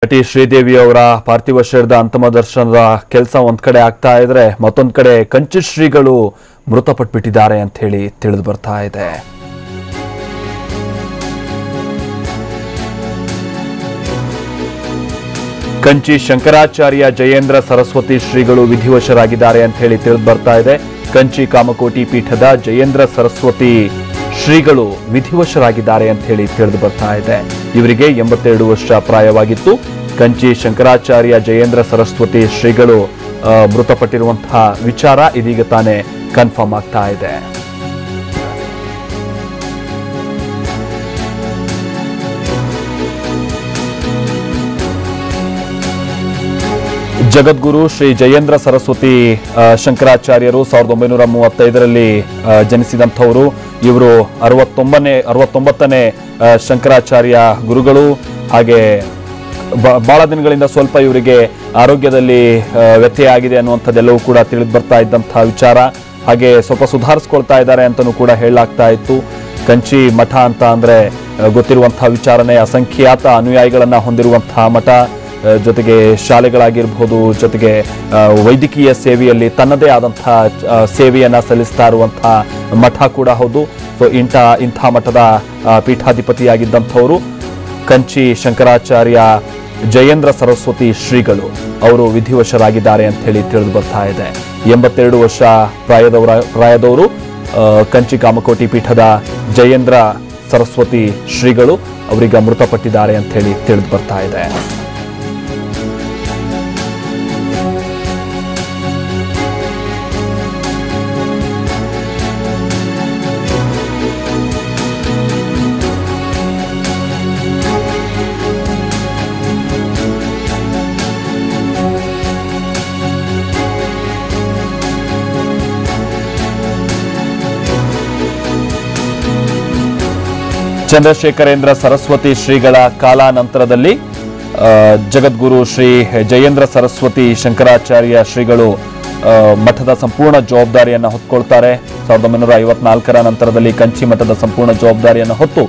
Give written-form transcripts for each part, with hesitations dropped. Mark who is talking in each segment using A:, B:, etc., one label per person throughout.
A: ನಟಿ ಶ್ರೀದೇವಿ ಅವರ ಪಾರ್ಥಿವ ಶರೀರದ ಅಂತಿಮ ದರ್ಶನದ ಕೆಲಸ ಒಂದ್ ಕಡೆ ಆಗ್ತಾ ಇದ್ರೆ ಮತ್ತೊಂದು ಕಡೆ ಕಂಚಿ ಶ್ರೀಗಳು ಮೃತಪಟ್ಟುಬಿಟ್ಟಿದ್ದಾರೆ ಅಂತ ಹೇಳಿ ತಿಳಿದು ಬರ್ತಾ ಇದೆ. ಕಂಚಿ ಶಂಕರಾಚಾರ್ಯ ಜಯೇಂದ್ರ ಸರಸ್ವತಿ ಶ್ರೀಗಳು ವಿಧಿವಶರಾಗಿದ್ದಾರೆ ಅಂತ ಹೇಳಿ ತಿಳಿದು ಬರ್ತಾ ಇದೆ. ಕಂಚಿ ಕಾಮಕೋಟಿ ಪೀಠದ ಜಯೇಂದ್ರ ಸರಸ್ವತಿ ಶ್ರೀಗಳು ವಿಧಿವಶರಾಗಿದ್ದಾರೆ ಅಂತ ಹೇಳಿ ತಿಳಿದು ಬರ್ತಾ ಇದೆ. ಇವರಿಗೆ 82 ವರ್ಷ ಪ್ರಾಯವಾಗಿತ್ತು. ಕಂಚಿ ಶಂಕರಾಚಾರ್ಯ ಜಯೇಂದ್ರ ಸರಸ್ವತಿ ಶ್ರೀಗಳು ಮೃತಪಟ್ಟಿರುವಂತಹ ವಿಚಾರ ಇದೀಗ ತಾನೇ ಕನ್ಫರ್ಮ್ ಆಗ್ತಾ ಇದೆ. ಜಗದ್ಗುರು ಶ್ರೀ ಜಯೇಂದ್ರ ಸರಸ್ವತಿ ಶಂಕರಾಚಾರ್ಯರು 1935ರಲ್ಲಿ ಜನಿಸಿದಂಥವರು. ಇವರು 69ನೇ ಶಂಕರಾಚಾರ್ಯ ಗುರುಗಳು. ಹಾಗೆ ಬಹಳ ದಿನಗಳಿಂದ ಸ್ವಲ್ಪ ಇವರಿಗೆ ಆರೋಗ್ಯದಲ್ಲಿ ವ್ಯತ್ಯಯ ಆಗಿದೆ ಅನ್ನುವಂಥದ್ದೆಲ್ಲವೂ ಕೂಡ ತಿಳಿದು ಬರ್ತಾ ಇದ್ದಂತಹ ವಿಚಾರ. ಹಾಗೆ ಸ್ವಲ್ಪ ಸುಧಾರಿಸ್ಕೊಳ್ತಾ ಇದ್ದಾರೆ ಅಂತಲೂ ಕೂಡ ಹೇಳಲಾಗ್ತಾ ಇತ್ತು. ಕಂಚಿ ಮಠ ಅಂತ ಅಂದ್ರೆ ಗೊತ್ತಿರುವಂತಹ ವಿಚಾರನೆ, ಅಸಂಖ್ಯಾತ ಅನುಯಾಯಿಗಳನ್ನ ಹೊಂದಿರುವಂತಹ ಮಠ, ಜೊತೆಗೆ ಶಾಲೆಗಳಾಗಿರ್ಬೋದು, ಜೊತೆಗೆ ವೈದ್ಯಕೀಯ ಸೇವೆಯಲ್ಲಿ ತನ್ನದೇ ಆದಂತಹ ಸೇವೆಯನ್ನ ಸಲ್ಲಿಸ್ತಾ ಇರುವಂತಹ ಮಠ ಕೂಡ ಹೌದು. ಸೊ ಇಂಥ ಮಠದ ಪೀಠಾಧಿಪತಿಯಾಗಿದ್ದಂಥವರು ಕಂಚಿ ಶಂಕರಾಚಾರ್ಯ ಜಯೇಂದ್ರ ಸರಸ್ವತಿ ಶ್ರೀಗಳು ಅವರು ವಿಧಿವಶರಾಗಿದ್ದಾರೆ ಅಂತ ಹೇಳಿ ತಿಳಿದು ಬರ್ತಾ ಇದೆ. 82 ವರ್ಷ ಪ್ರಾಯದವರು ಕಂಚಿ ಕಾಮಕೋಟಿ ಪೀಠದ ಜಯೇಂದ್ರ ಸರಸ್ವತಿ ಶ್ರೀಗಳು ಅವರೀಗ ಮೃತಪಟ್ಟಿದ್ದಾರೆ ಅಂತ ಹೇಳಿ ತಿಳಿದು ಬರ್ತಾ ಇದೆ. ಚಂದ್ರಶೇಖರೇಂದ್ರ ಸರಸ್ವತಿ ಶ್ರೀಗಳ ಕಾಲಾನಂತರದಲ್ಲಿ ಜಗದ್ಗುರು ಶ್ರೀ ಜಯೇಂದ್ರ ಸರಸ್ವತಿ ಶಂಕರಾಚಾರ್ಯ ಶ್ರೀಗಳು ಮಠದ ಸಂಪೂರ್ಣ ಜವಾಬ್ದಾರಿಯನ್ನು ಹೊತ್ಕೊಳ್ತಾರೆ. 1954ರ ನಂತರದಲ್ಲಿ ಕಂಚಿ ಮಠದ ಸಂಪೂರ್ಣ ಜವಾಬ್ದಾರಿಯನ್ನು ಹೊತ್ತು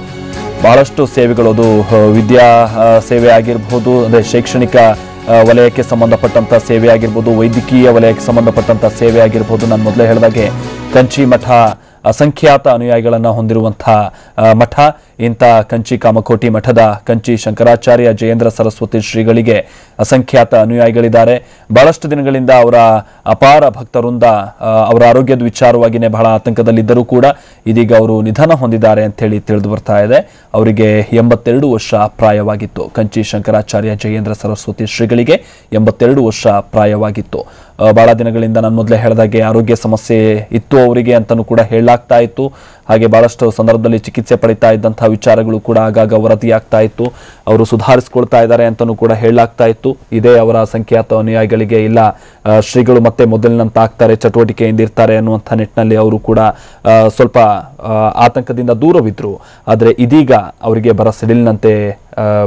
A: ಬಹಳಷ್ಟು ಸೇವೆಗಳು, ಅದು ವಿದ್ಯಾ ಸೇವೆ ಆಗಿರಬಹುದು, ಅಂದರೆ ಶೈಕ್ಷಣಿಕ ವಲಯಕ್ಕೆ ಸಂಬಂಧಪಟ್ಟಂತ ಸೇವೆ ಆಗಿರ್ಬೋದು, ವೈದ್ಯಕೀಯ ವಲಯಕ್ಕೆ ಸಂಬಂಧಪಟ್ಟಂತ ಸೇವೆ ಆಗಿರ್ಬೋದು. ನಾನು ಮೊದಲೇ ಹೇಳಿದಾಗೆ ಕಂಚಿ ಮಠ ಅಸಂಖ್ಯಾತ ಅನುಯಾಯಿಗಳನ್ನು ಹೊಂದಿರುವಂತಹ ಮಠ. ಇಂಥ ಕಂಚಿ ಕಾಮಕೋಟಿ ಮಠದ ಕಂಚಿ ಶಂಕರಾಚಾರ್ಯ ಜಯೇಂದ್ರ ಸರಸ್ವತಿ ಶ್ರೀಗಳಿಗೆ ಅಸಂಖ್ಯಾತ ಅನುಯಾಯಿಗಳಿದ್ದಾರೆ. ಬಹಳಷ್ಟು ದಿನಗಳಿಂದ ಅವರ ಅಪಾರ ಭಕ್ತರಿಂದ ಅವರ ಆರೋಗ್ಯದ ವಿಚಾರವಾಗಿಯೇ ಬಹಳ ಆತಂಕದಲ್ಲಿದ್ದರೂ ಕೂಡ ಇದೀಗ ಅವರು ನಿಧನ ಹೊಂದಿದ್ದಾರೆ ಅಂತ ಹೇಳಿ ತಿಳಿದು ಬರ್ತಾ ಇದೆ. ಅವರಿಗೆ 82 ವರ್ಷ ಪ್ರಾಯವಾಗಿತ್ತು. ಕಂಚಿ ಶಂಕರಾಚಾರ್ಯ ಜಯೇಂದ್ರ ಸರಸ್ವತಿ ಶ್ರೀಗಳಿಗೆ 82 ವರ್ಷ ಪ್ರಾಯವಾಗಿತ್ತು. ಬಹಳ ದಿನಗಳಿಂದ ನಾನು ಮೊದಲೇ ಹೇಳಿದಾಗೆ ಆರೋಗ್ಯ ಸಮಸ್ಯೆ ಇತ್ತು ಅವರಿಗೆ ಅಂತಲೂ ಕೂಡ ಹೇಳಲಾಗ್ತಾ ಇತ್ತು. ಹಾಗೆ ಬಹಳಷ್ಟು ಸಂದರ್ಭದಲ್ಲಿ ಚಿಕಿತ್ಸೆ ಪಡಿತಾ ಇದ್ದಂತಹ ವಿಚಾರಗಳು ಕೂಡ ಆಗಾಗ ವರದಿಯಾಗ್ತಾ ಇತ್ತು. ಅವರು ಸುಧಾರಿಸ್ಕೊಳ್ತಾ ಇದ್ದಾರೆ ಅಂತಲೂ ಕೂಡ ಹೇಳಲಾಗ್ತಾ ಇತ್ತು. ಇದೇ ಅವರ ಅಸಂಖ್ಯಾತ ಅನುಯಾಯಿಗಳಿಗೆ ಇಲ್ಲ ಶ್ರೀಗಳು ಮತ್ತೆ ಮೊದಲಿನಂತ ಆಗ್ತಾರೆ, ಚಟುವಟಿಕೆಯಿಂದ ಇರ್ತಾರೆ ಅನ್ನುವಂಥ ನಿಟ್ಟಿನಲ್ಲಿ ಅವರು ಕೂಡ ಸ್ವಲ್ಪ ಆತಂಕದಿಂದ ದೂರವಿದ್ರು. ಆದರೆ ಇದೀಗ ಅವರಿಗೆ ಬರ ಸಿಡಿಲಿನಂತೆ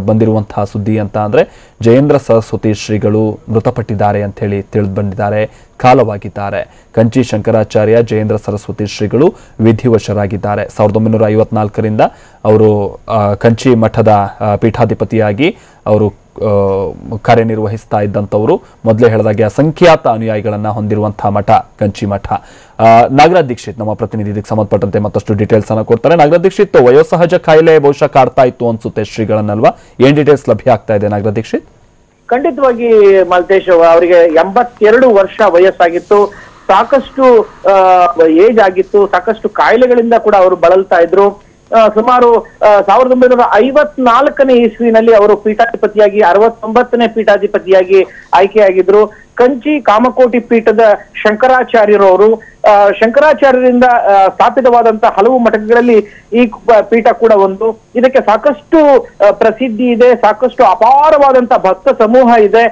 A: ಬಂದಿರುವಂತಹ ಸುದ್ದಿ ಅಂತ ಅಂದ್ರೆ ಜಯೇಂದ್ರ ಸರಸ್ವತಿ ಶ್ರೀಗಳು ಮೃತಪಟ್ಟಿದ್ದಾರೆ ಅಂತ ಹೇಳಿ ತಿಳಿದು ಬಂದಿದ್ದಾರೆ, ಕಾಲವಾಗಿದ್ದಾರೆ. ಕಂಚಿ ಶಂಕರಾಚಾರ್ಯ ಜಯೇಂದ್ರ ಸರಸ್ವತಿ ಶ್ರೀಗಳು ವಿಧಿವಶರಾಗಿದ್ದಾರೆ. 1954ರಿಂದ ಅವರು ಕಂಚಿ ಮಠದ ಪೀಠಾಧಿಪತಿಯಾಗಿ ಅವರು ಕಾರ್ಯನಿರ್ವಹಿಸ್ತಾ ಇದ್ದಂಥವರು. ಮೊದಲೇ ಹೇಳಿದಾಗೆ ಅಸಂಖ್ಯಾತ ಅನುಯಾಯಿಗಳನ್ನ ಹೊಂದಿರುವಂತಹ ಮಠ ಕಂಚಿ ಮಠ. ನಾಗರಾಜ್ ದೀಕ್ಷಿತ್ ನಮ್ಮ ಪ್ರತಿನಿಧಿ ಇದಕ್ಕೆ ಸಂಬಂಧಪಟ್ಟಂತೆ ಮತ್ತಷ್ಟು ಡೀಟೇಲ್ಸ್ ಅನ್ನ ಕೊಡ್ತಾರೆ. ನಾಗರಾಜ್ ದೀಕ್ಷಿತ್, ವಯೋಸಹಜ ಕಾಯಿಲೆ ಬಹುಶಃ ಕಾಡ್ತಾ ಇತ್ತು ಅನ್ಸುತ್ತೆ ಶ್ರೀಗಳನ್ನಲ್ವಾ? ಏನ್ ಡೀಟೇಲ್ಸ್ ಲಭ್ಯ ಆಗ್ತಾ ಇದೆ ನಾಗರಾಜ್ ದೀಕ್ಷಿತ್?
B: ಖಂಡಿತವಾಗಿ ಮಾಲ್ತೇಶ್, ಅವರಿಗೆ 82 ವರ್ಷ ವಯಸ್ಸಾಗಿತ್ತು. ಸಾಕಷ್ಟು ಏಜ್ ಆಗಿತ್ತು. ಸಾಕಷ್ಟು ಕಾಯಿಲೆಗಳಿಂದ ಕೂಡ ಅವರು ಬಳಲ್ತಾ ಇದ್ರು. ಸುಮಾರು 1954ನೇ ಇಸ್ವಿನಲ್ಲಿ ಅವರು ಪೀಠಾಧಿಪತಿಯಾಗಿ 69ನೇ ಪೀಠಾಧಿಪತಿಯಾಗಿ ಆಯ್ಕೆಯಾಗಿದ್ರು. ಕಂಚಿ ಕಾಮಕೋಟಿ ಪೀಠದ ಶಂಕರಾಚಾರ್ಯರು ಅವರು. ಶಂಕರಾಚಾರ್ಯರಿಂದ ಸ್ಥಾಪಿತವಾದಂತಹ ಹಲವು ಮಠಗಳಲ್ಲಿ ಈ ಪೀಠ ಕೂಡ ಒಂದು. ಇದಕ್ಕೆ ಸಾಕಷ್ಟು ಪ್ರಸಿದ್ಧಿ ಇದೆ, ಸಾಕಷ್ಟು ಅಪಾರವಾದಂತಹ ಭಕ್ತ ಸಮೂಹ ಇದೆ.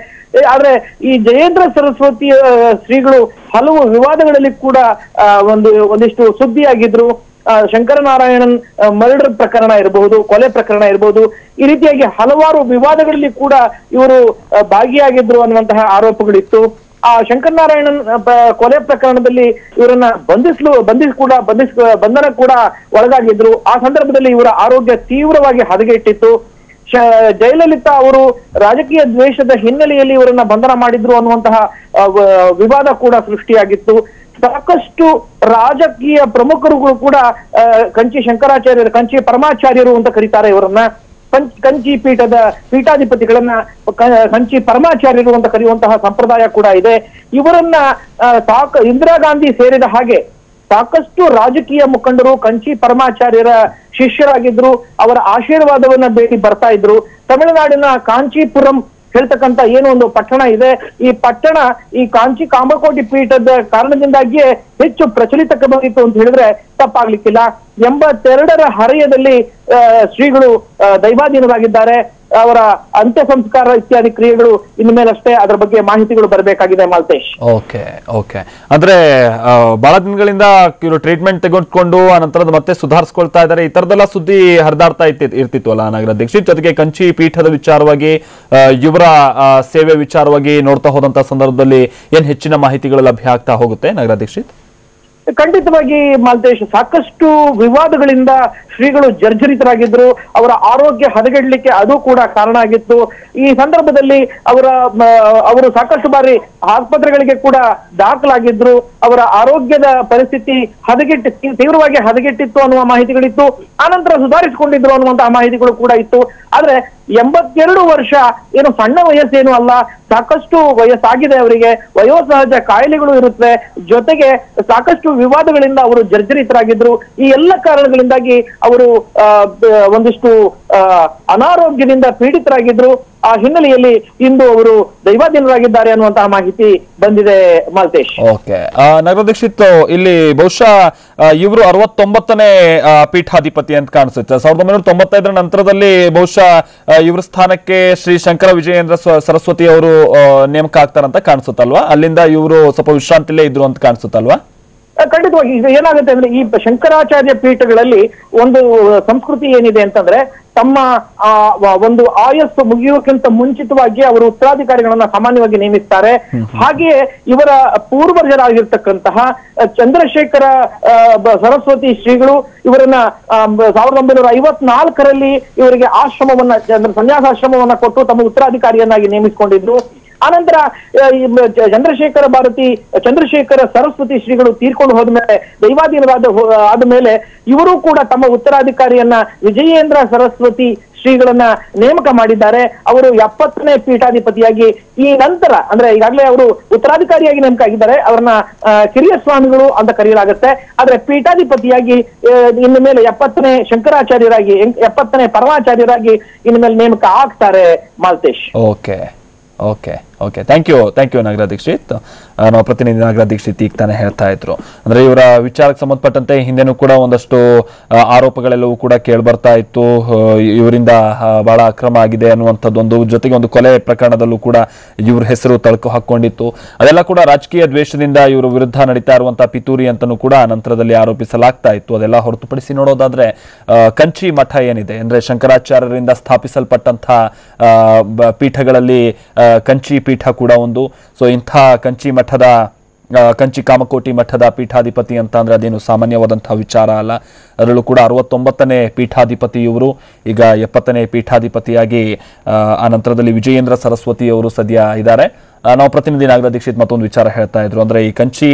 B: ಆದ್ರೆ ಈ ಜಯೇಂದ್ರ ಸರಸ್ವತಿ ಶ್ರೀಗಳು ಹಲವು ವಿವಾದಗಳಲ್ಲಿ ಕೂಡ ಒಂದಿಷ್ಟು ಸುದ್ದಿಯಾಗಿದ್ರು. ಶಂಕರನಾರಾಯಣನ್ ಮರ್ಡರ್ ಪ್ರಕರಣ ಇರಬಹುದು, ಕೊಲೆ ಪ್ರಕರಣ ಇರಬಹುದು, ಈ ರೀತಿಯಾಗಿ ಹಲವಾರು ವಿವಾದಗಳಲ್ಲಿ ಕೂಡ ಇವರು ಭಾಗಿಯಾಗಿದ್ರು ಅನ್ನುವಂತಹ ಆರೋಪಗಳಿತ್ತು. ಆ ಶಂಕರನಾರಾಯಣನ್ ಕೊಲೆ ಪ್ರಕರಣದಲ್ಲಿ ಇವರನ್ನ ಬಂಧನ ಕೂಡ ಒಳಗಾಗಿದ್ರು. ಆ ಸಂದರ್ಭದಲ್ಲಿ ಇವರ ಆರೋಗ್ಯ ತೀವ್ರವಾಗಿ ಹದಗೆಟ್ಟಿತ್ತು. ಜಯಲಲಿತಾ ಅವರು ರಾಜಕೀಯ ದ್ವೇಷದ ಹಿನ್ನೆಲೆಯಲ್ಲಿ ಇವರನ್ನ ಬಂಧನ ಮಾಡಿದ್ರು ಅನ್ನುವಂತಹ ವಿವಾದ ಕೂಡ ಸೃಷ್ಟಿಯಾಗಿತ್ತು. ಸಾಕಷ್ಟು ರಾಜಕೀಯ ಪ್ರಮುಖರುಗಳು ಕೂಡ ಕಂಚಿ ಶಂಕರಾಚಾರ್ಯರು, ಕಂಚಿ ಪರಮಾಚಾರ್ಯರು ಅಂತ ಕರೀತಾರೆ ಇವರನ್ನ. ಕಂಚಿ ಪೀಠದ ಪೀಠಾಧಿಪತಿಗಳನ್ನ ಕಂಚಿ ಪರಮಾಚಾರ್ಯರು ಅಂತ ಕರೆಯುವಂತಹ ಸಂಪ್ರದಾಯ ಕೂಡ ಇದೆ. ಇವರನ್ನ ಇಂದಿರಾ ಗಾಂಧಿ ಸೇರಿದ ಹಾಗೆ ಸಾಕಷ್ಟು ರಾಜಕೀಯ ಮುಖಂಡರು ಕಂಚಿ ಪರಮಾಚಾರ್ಯರ ಶಿಷ್ಯರಾಗಿದ್ರು. ಅವರ ಆಶೀರ್ವಾದವನ್ನ ಬೇಡಿ ಬರ್ತಾ ಇದ್ರು. ತಮಿಳುನಾಡಿನ ಕಾಂಚೀಪುರಂ ಹೇಳ್ತಕ್ಕಂತ ಏನು ಒಂದು ಪಟ್ಟಣ ಇದೆ, ಈ ಪಟ್ಟಣ ಈ ಕಾಂಚಿ ಕಾಮಕೋಟಿ ಪೀಠದ ಕಾರಣದಿಂದಾಗಿಯೇ ಹೆಚ್ಚು ಪ್ರಚಲಿತಕ್ಕೆ ಬಂದಿತ್ತು ಅಂತ ಹೇಳಿದ್ರೆ ತಪ್ಪಾಗ್ಲಿಕ್ಕಿಲ್ಲ. 82ರ ಹರೆಯದಲ್ಲಿ ಶ್ರೀಗಳು ದೈವಾಧೀನರಾಗಿದ್ದಾರೆ. ಅವರ ಅಂತ್ಯ ಸಂಸ್ಕಾರ ಇತ್ಯಾದಿ ಕ್ರಿಯೆಗಳು ಇನ್ನು ಮೇಲಷ್ಟೇ ಅದರ ಬಗ್ಗೆ ಮಾಹಿತಿಗಳು ಬರಬೇಕಾಗಿದೆ ಮಾಲ್ತೇಶ್.
A: ಓಕೆ ಅಂದ್ರೆ ಬಹಳ ದಿನಗಳಿಂದ ಇವರು ಟ್ರೀಟ್ಮೆಂಟ್ ತೆಗೆದುಕೊಂಡು ಅನಂತರ ಮತ್ತೆ ಸುಧಾರಿಸ್ಕೊಳ್ತಾ ಇದ್ದಾರೆ, ಈ ತರದೆಲ್ಲ ಸುದ್ದಿ ಹರಿದಾಡ್ತಾ ಇರ್ತಿತ್ತು ಅಲ್ಲ ನಗರ ದೀಕ್ಷಿತ್. ಜೊತೆಗೆ ಕಂಚಿ ಪೀಠದ ವಿಚಾರವಾಗಿ ಇವರ ಸೇವೆ ವಿಚಾರವಾಗಿ ನೋಡ್ತಾ ಹೋದಂತ ಸಂದರ್ಭದಲ್ಲಿ ಏನ್ ಹೆಚ್ಚಿನ ಮಾಹಿತಿಗಳು ಲಭ್ಯ ಆಗ್ತಾ ಹೋಗುತ್ತೆ ನಗರ ದೀಕ್ಷಿತ್?
B: ಖಂಡಿತವಾಗಿ ಮಾಲ್ತೇಶ್, ಸಾಕಷ್ಟು ವಿವಾದಗಳಿಂದ ಶ್ರೀಗಳು ಜರ್ಜರಿತರಾಗಿದ್ರು. ಅವರ ಆರೋಗ್ಯ ಹದಗೆಡ್ಲಿಕ್ಕೆ ಅದು ಕೂಡ ಕಾರಣ ಆಗಿತ್ತು. ಈ ಸಂದರ್ಭದಲ್ಲಿ ಅವರು ಸಾಕಷ್ಟು ಬಾರಿ ಆಸ್ಪತ್ರೆಗಳಿಗೆ ಕೂಡ ದಾಖಲಾಗಿದ್ರು. ಅವರ ಆರೋಗ್ಯದ ಪರಿಸ್ಥಿತಿ ತೀವ್ರವಾಗಿ ಹದಗೆಟ್ಟಿತ್ತು ಅನ್ನುವ ಮಾಹಿತಿಗಳಿತ್ತು. ಆನಂತರ ಸುಧಾರಿಸಿಕೊಂಡಿದ್ರು ಅನ್ನುವಂತಹ ಮಾಹಿತಿಗಳು ಕೂಡ ಇತ್ತು. ಆದ್ರೆ 82 ವರ್ಷ ಏನು ಸಣ್ಣ ವಯಸ್ಸೇನು ಅಲ್ಲ, ಸಾಕಷ್ಟು ವಯಸ್ಸಾಗಿದೆ ಅವರಿಗೆ, ವಯೋಸಹಜ ಕಾಯಿಲೆಗಳು ಇರುತ್ತೆ. ಜೊತೆಗೆ ಸಾಕಷ್ಟು ವಿವಾದಗಳಿಂದ ಅವರು ಜರ್ಜರಿತರಾಗಿದ್ರು. ಈ ಎಲ್ಲ ಕಾರಣಗಳಿಂದಾಗಿ ಅವರು ಒಂದಿಷ್ಟು ಅನಾರೋಗ್ಯದಿಂದ ಪೀಡಿತರಾಗಿದ್ರು. ಆ ಹಿನ್ನೆಲೆಯಲ್ಲಿ ಇಂದು ಅವರು ದೈವಾಧೀನರಾಗಿದ್ದಾರೆ ಅನ್ನುವಂತಹ ಮಾಹಿತಿ ಬಂದಿದೆ ಮಾಲ್ತೇಶ್.
A: ಓಕೆ, ನಗರ ದೀಕ್ಷಿತ್, ಇಲ್ಲಿ ಬಹುಶಃ ಇವರು 69ನೇ ಪೀಠಾಧಿಪತಿ ಅಂತ ಕಾಣಿಸುತ್ತೆ. 1995ರ ನಂತರದಲ್ಲಿ ಬಹುಶಃ ಇವರ ಸ್ಥಾನಕ್ಕೆ ಶ್ರೀ ಶಂಕರ ವಿಜಯೇಂದ್ರ ಸರಸ್ವತಿ ಅವರು ನೇಮಕ ಆಗ್ತಾರಂತ ಕಾಣಿಸುತ್ತಲ್ವಾ? ಅಲ್ಲಿಂದ ಇವರು ಸ್ವಲ್ಪ ವಿಶ್ರಾಂತಿಲೇ ಇದ್ರು ಅಂತ ಕಾಣಿಸುತ್ತಲ್ವಾ?
B: ಖಂಡಿತವಾಗಿ ಏನಾಗುತ್ತೆ ಅಂದ್ರೆ, ಈ ಶಂಕರಾಚಾರ್ಯ ಪೀಠಗಳಲ್ಲಿ ಒಂದು ಸಂಸ್ಕೃತಿ ಏನಿದೆ ಅಂತಂದ್ರೆ, ತಮ್ಮ ಒಂದು ಆಯಸ್ಸು ಮುಗಿಯೋಕ್ಕಿಂತ ಮುಂಚಿತವಾಗಿ ಅವರು ಉತ್ತರಾಧಿಕಾರಿಗಳನ್ನ ಸಾಮಾನ್ಯವಾಗಿ ನೇಮಿಸ್ತಾರೆ. ಹಾಗೆಯೇ ಇವರ ಪೂರ್ವಜರಾಗಿರ್ತಕ್ಕಂತಹ ಚಂದ್ರಶೇಖರ ಸರಸ್ವತಿ ಶ್ರೀಗಳು ಇವರನ್ನ 1954ರಲ್ಲಿ ಇವರಿಗೆ ಆಶ್ರಮವನ್ನ, ಸನ್ಯಾಸಾಶ್ರಮವನ್ನ ಕೊಟ್ಟು ತಮ್ಮ ಉತ್ತರಾಧಿಕಾರಿಯನ್ನಾಗಿ ನೇಮಿಸಿಕೊಂಡಿದ್ರು. ಆನಂತರ ಚಂದ್ರಶೇಖರ ಸರಸ್ವತಿ ಶ್ರೀಗಳು ತೀರ್ಕೊಂಡು ಹೋದ್ಮೇಲೆ, ಆದ ಮೇಲೆ ಇವರು ಕೂಡ ತಮ್ಮ ಉತ್ತರಾಧಿಕಾರಿಯನ್ನ ವಿಜಯೇಂದ್ರ ಸರಸ್ವತಿ ಶ್ರೀಗಳನ್ನ ನೇಮಕ ಮಾಡಿದ್ದಾರೆ. ಅವರು 70ನೇ ಪೀಠಾಧಿಪತಿಯಾಗಿ ಈ ನಂತರ, ಅಂದ್ರೆ ಈಗಾಗಲೇ ಅವರು ಉತ್ತರಾಧಿಕಾರಿಯಾಗಿ ನೇಮಕ ಆಗಿದ್ದಾರೆ, ಅವರನ್ನ ಕಿರಿಯ ಸ್ವಾಮಿಗಳು ಅಂತ ಕರೆಯಲಾಗುತ್ತೆ. ಆದ್ರೆ ಪೀಠಾಧಿಪತಿಯಾಗಿ ಇನ್ನು ಮೇಲೆ 70ನೇ ಶಂಕರಾಚಾರ್ಯರಾಗಿ, 70ನೇ ಪರಮಾಚಾರ್ಯರಾಗಿ ಇನ್ನು ಮೇಲೆ ನೇಮಕ ಆಗ್ತಾರೆ ಮಾಲ್ತೇಶ್.
A: ಓಕೆ, ಥ್ಯಾಂಕ್ ಯು ನಾಗರ ದೀಕ್ಷಿತ್. ನಾವು ಪ್ರತಿನಿಧಿ ನಾಗರ ದೀಕ್ಷಿತ್ ಈಗ ತಾನೇ ಹೇಳ್ತಾ ಇದ್ರು, ಅಂದ್ರೆ ಇವರ ವಿಚಾರಕ್ಕೆ ಸಂಬಂಧಪಟ್ಟಂತೆ ಹಿಂದೆನೂ ಕೂಡ ಒಂದಷ್ಟು ಆರೋಪಗಳೆಲ್ಲವೂ ಕೂಡ ಕೇಳ್ಬರ್ತಾ ಇತ್ತು. ಇವರಿಂದ ಬಹಳ ಅಕ್ರಮ ಆಗಿದೆ ಅನ್ನುವಂಥದ್ದೊಂದು, ಜೊತೆಗೆ ಒಂದು ಕೊಲೆ ಪ್ರಕರಣದಲ್ಲೂ ಕೂಡ ಇವ್ರ ಹೆಸರು ತಳಕು ಹಾಕೊಂಡಿತ್ತು. ಅದೆಲ್ಲ ಕೂಡ ರಾಜಕೀಯ ದ್ವೇಷದಿಂದ ಇವರ ವಿರುದ್ಧ ನಡೀತಾ ಇರುವಂತಹ ಪಿತೂರಿ ಅಂತನೂ ಕೂಡ ನಂತರದಲ್ಲಿ ಆರೋಪಿಸಲಾಗ್ತಾ ಇತ್ತು. ಅದೆಲ್ಲ ಹೊರತುಪಡಿಸಿ ನೋಡೋದಾದ್ರೆ ಕಂಚಿ ಮಠ ಏನಿದೆ ಅಂದ್ರೆ ಶಂಕರಾಚಾರ್ಯರಿಂದ ಸ್ಥಾಪಿಸಲ್ಪಟ್ಟಂತಹ ಪೀಠಗಳಲ್ಲಿ ಕಂಚಿ ಪೀಠ ಕೂಡ ಒಂದು. ಸೊ ಇಂಥ ಕಂಚಿ ಕಾಮಕೋಟಿ ಮಠದ ಪೀಠಾಧಿಪತಿ ಅಂತ ಅಂದ್ರೆ ಅದೇನು ಸಾಮಾನ್ಯವಾದಂತಹ ವಿಚಾರ ಅಲ್ಲ. ಅದರಲ್ಲೂ ಕೂಡ 69ನೇ ಪೀಠಾಧಿಪತಿ ಇವರು. ಈಗ 70ನೇ ಪೀಠಾಧಿಪತಿಯಾಗಿ ಆ ನಂತರದಲ್ಲಿ ವಿಜಯೇಂದ್ರ ಸರಸ್ವತಿ ಅವರು ಸದ್ಯ ಇದ್ದಾರೆ. ನಾವು ಪ್ರತಿನಿಧಿ ನಾಗರ ದೀಕ್ಷಿತ್ ಮತ್ತೊಂದು ವಿಚಾರ ಹೇಳ್ತಾ ಇದ್ರು, ಅಂದ್ರೆ ಈ ಕಂಚಿ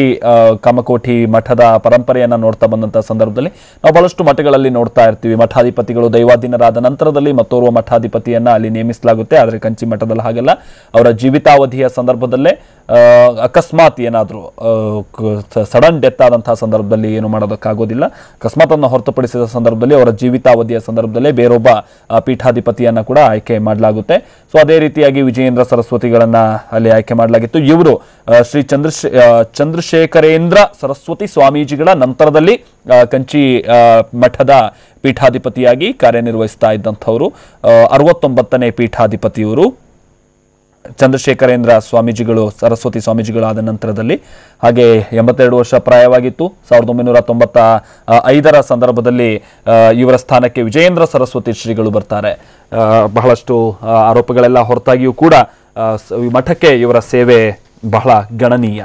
A: ಕಾಮಕೋಟಿ ಮಠದ ಪರಂಪರೆಯನ್ನ ನೋಡ್ತಾ ಬಂದಂತಹ ಸಂದರ್ಭದಲ್ಲಿ ನಾವು ಬಹಳಷ್ಟು ಮಠಗಳಲ್ಲಿ ನೋಡ್ತಾ ಇರ್ತೀವಿ, ಮಠಾಧಿಪತಿಗಳು ದೈವಾಧೀನರಾದ ನಂತರದಲ್ಲಿ ಮತ್ತೋರ್ವ ಮಠಾಧಿಪತಿಯನ್ನ ಅಲ್ಲಿ ನೇಮಿಸಲಾಗುತ್ತೆ. ಆದ್ರೆ ಕಂಚಿ ಮಠದಲ್ಲಿ ಹಾಗಲ್ಲ, ಅವರ ಜೀವಿತಾವಧಿಯ ಸಂದರ್ಭದಲ್ಲೇ ಅಕಸ್ಮಾತ್ ಏನಾದರೂ ಸಡನ್ ಡೆತ್ ಆದಂತಹ ಸಂದರ್ಭದಲ್ಲಿ ಏನು ಮಾಡೋದಕ್ಕಾಗೋದಿಲ್ಲ. ಅಕಸ್ಮಾತ್ ಅನ್ನು ಹೊರತುಪಡಿಸಿದ ಸಂದರ್ಭದಲ್ಲಿ ಅವರ ಜೀವಿತಾವಧಿಯ ಸಂದರ್ಭದಲ್ಲೇ ಬೇರೊಬ್ಬ ಪೀಠಾಧಿಪತಿಯನ್ನ ಕೂಡ ಆಯ್ಕೆ ಮಾಡಲಾಗುತ್ತೆ. ಸೊ ಅದೇ ರೀತಿಯಾಗಿ ವಿಜಯೇಂದ್ರ ಸರಸ್ವತಿಗಳನ್ನ ಅಲ್ಲಿ ಆಯ್ಕೆ ಮಾಡಲಾಗಿತ್ತು. ಇವರು ಶ್ರೀ ಚಂದ್ರಶೇಖರೇಂದ್ರ ಸರಸ್ವತಿ ಸ್ವಾಮೀಜಿಗಳ ನಂತರದಲ್ಲಿ ಕಂಚಿ ಮಠದ ಪೀಠಾಧಿಪತಿಯಾಗಿ ಕಾರ್ಯನಿರ್ವಹಿಸ್ತಾ ಇದ್ದಂಥವರು. 69ನೇ ಪೀಠಾಧಿಪತಿಯವರು ಚಂದ್ರಶೇಖರೇಂದ್ರ ಸ್ವಾಮೀಜಿಗಳು, ಸರಸ್ವತಿ ಸ್ವಾಮೀಜಿಗಳಾದ ನಂತರದಲ್ಲಿ. ಹಾಗೆ 82 ವರ್ಷ ಪ್ರಾಯವಾಗಿತ್ತು. 1995ರ ಸಂದರ್ಭದಲ್ಲಿ ಇವರ ಸ್ಥಾನಕ್ಕೆ ವಿಜಯೇಂದ್ರ ಸರಸ್ವತಿ ಶ್ರೀಗಳು ಬರ್ತಾರೆ. ಬಹಳಷ್ಟು ಆರೋಪಗಳೆಲ್ಲ ಹೊರತಾಗಿಯೂ ಕೂಡ ಮಠಕ್ಕೆ ಇವರ ಸೇವೆ ಬಹಳ ಗಣನೀಯ.